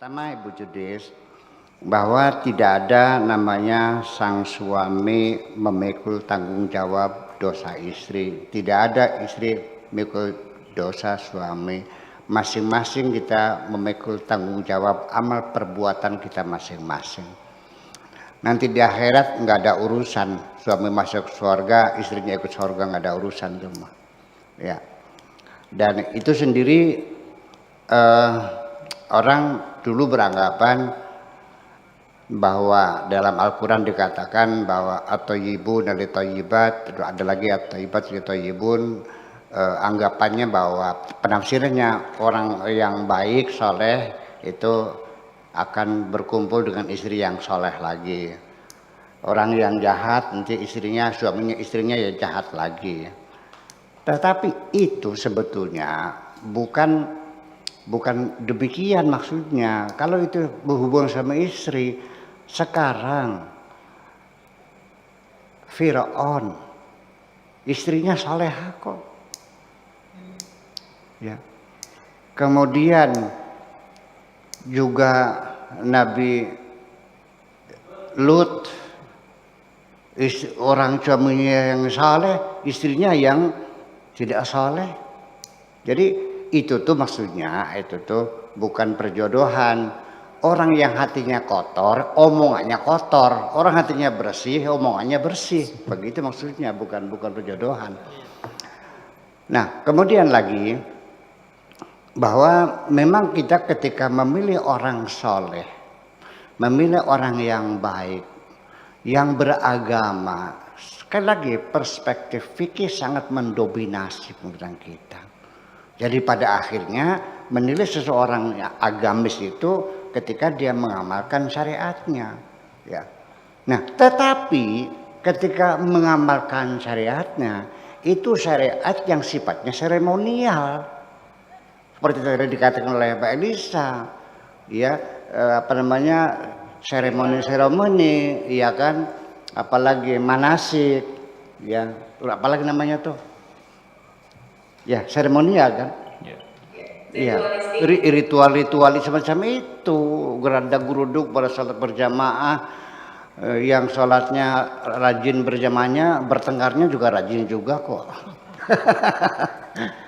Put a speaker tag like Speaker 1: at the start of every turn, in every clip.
Speaker 1: Pertama Ibu Judis, bahwa tidak ada namanya sang suami memikul tanggung jawab dosa istri. Tidak ada istri memikul dosa suami. Masing-masing kita memikul tanggung jawab amal perbuatan kita masing-masing. Nanti di akhirat nggak ada urusan suami masuk surga, istrinya ikut surga, nggak ada urusan tuh mah. Ya. Dan itu sendiri orang dulu beranggapan bahwa dalam Al-Quran dikatakan bahwa at-thayyibun lit-thayyibat, ada lagi at-thayyibat lit-thayyibun, anggapannya bahwa penafsirannya orang yang baik soleh itu akan berkumpul dengan istri yang soleh lagi. Orang yang jahat nanti suaminya istrinya ya jahat lagi. Tetapi itu sebetulnya bukan demikian maksudnya. Kalau itu berhubungan sama istri, sekarang Firaun istrinya salehah kok. Ya. Kemudian juga Nabi Lut, orang suaminya yang saleh, istrinya yang tidak saleh. Jadi itu tuh maksudnya, itu tuh bukan perjodohan. Orang yang hatinya kotor, omongannya kotor. Orang hatinya bersih, omongannya bersih. Begitu maksudnya, bukan perjodohan. Nah, kemudian lagi, bahwa memang kita ketika memilih orang soleh, memilih orang yang baik, yang beragama, sekali lagi perspektif fikih sangat mendominasi pemikiran kita. Jadi pada akhirnya menilai seseorang agamis itu ketika dia mengamalkan syariatnya. Ya. Nah, tetapi ketika mengamalkan syariatnya itu syariat yang sifatnya seremonial, seperti tadi dikatakan oleh Pak Elisa, ya seremoni, ya kan, apalagi manasik, ya, apalagi namanya tuh. Ya, seremonial kan? Iya. Ritual semacam itu. Geranda geruduk pada salat berjamaah, yang sholatnya rajin berjamaahnya, bertengkarnya juga rajin juga kok.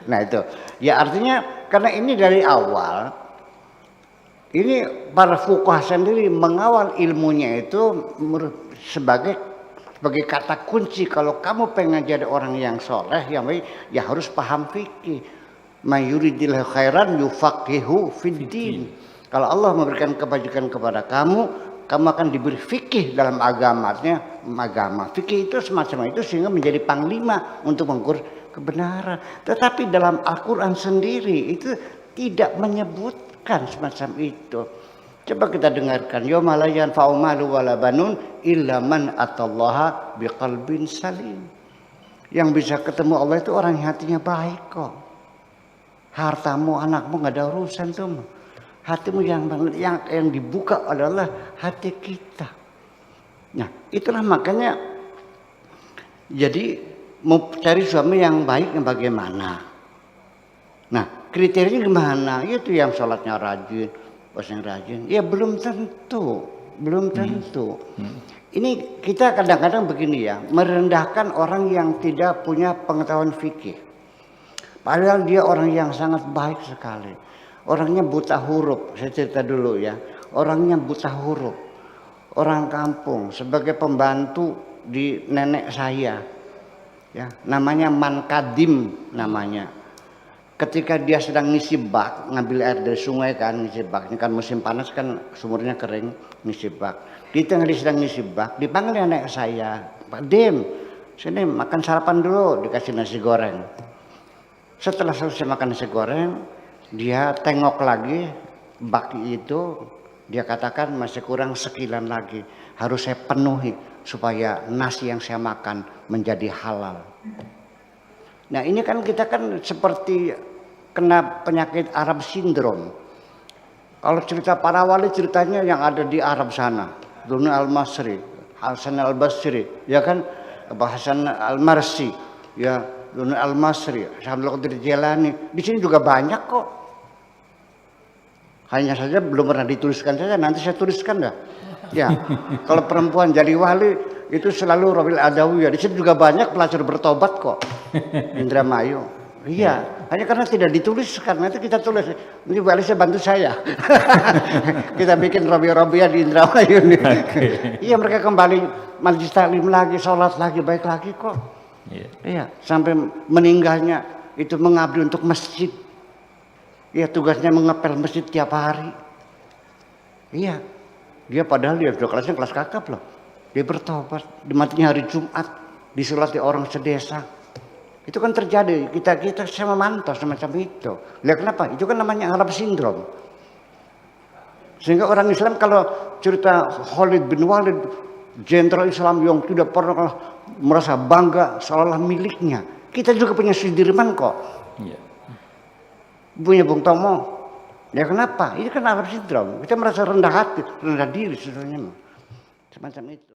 Speaker 1: Nah itu. Ya artinya karena ini dari awal, ini para fuqaha sendiri mengawal ilmunya itu sebagai kata kunci. Kalau kamu pengen jadi orang yang soleh, yang baik, ya harus paham fikih. May yuridillahu khairan yufaqihu fiddin. Kalau Allah memberikan kebajikan kepada kamu akan diberi fikih dalam agamanya. Agama fikih itu semacam itu sehingga menjadi panglima untuk mengukur kebenaran. Tetapi dalam Al-Quran sendiri itu tidak menyebutkan semacam itu. Coba kita dengarkan, yauma la yanfa'u malu wala banun illa man atallaha biqalbin salim. Yang bisa ketemu Allah itu orang yang hatinya baik kok. Hartamu, anakmu enggak ada urusan tuh. Hatimu yang dibuka adalah hati kita. Nah, itulah makanya jadi mau cari suami yang baik yang bagaimana. Nah, kriterianya gimana? Itu yang sholatnya rajin, yang rajin. Ya belum tentu. Ini kita kadang-kadang begini ya, merendahkan orang yang tidak punya pengetahuan fikih. Padahal dia orang yang sangat baik sekali. Orangnya buta huruf, saya cerita dulu ya. Orangnya buta huruf. Orang kampung sebagai pembantu di nenek saya. Ya, namanya Mankadim namanya. Ketika dia sedang ngisi bak, ngambil air dari sungai kan, ngisi bak. Ini kan musim panas kan sumurnya kering, ngisi bak. Di tengah dia sedang ngisi bak, dipanggil nenek saya, Pak Dim, sini makan sarapan dulu, dikasih nasi goreng. Setelah selesai makan nasi goreng, dia tengok lagi bak itu, dia katakan masih kurang sekilan lagi, harus saya penuhi supaya nasi yang saya makan menjadi halal. Nah ini kan kita kan seperti kena penyakit Arab Syndrome. Kalau cerita para wali ceritanya yang ada di Arab sana, Dunu Al-Masri, Hasan Al-Basri, ya kan, Hasan Al-Marsi, ya Dunu Al-Masri, Syamsul Qadir Jilani. Di sini juga banyak kok. Hanya saja belum pernah dituliskan saja, nanti saya tuliskan dah. Ya, kalau perempuan jadi wali itu selalu Rabiul Adawiyah. Di situ juga banyak pelacur bertobat kok. Indramayu. Iya, hanya karena tidak dituliskan. Nanti kita tulis. Ini wali saya bantu saya. Kita bikin Rabiul di Indramayu nih. Iya, mereka kembali majelis taklim lagi, sholat lagi, baik lagi kok. Iya, sampai meninggalnya itu mengabdi untuk masjid. Iya, tugasnya mengepel masjid tiap hari. Iya, dia padahal dia sudah kelasnya kelas kakap loh. Dia bertobat, matinya hari Jumat, disolati orang sedesa. Itu kan terjadi, kita sama memantau semacam itu. Lihat kenapa? Itu kan namanya Arab Syndrome. Sehingga orang Islam kalau cerita Khalid bin Walid, jenderal Islam yang tidak pernah merasa bangga seolah miliknya. Kita juga punya Sudirman kok. Punya Bung Tomo. Ya kenapa? Ini kan Arab Syndrome. Kita merasa rendah hati, rendah diri sebenarnya. Semacam itu.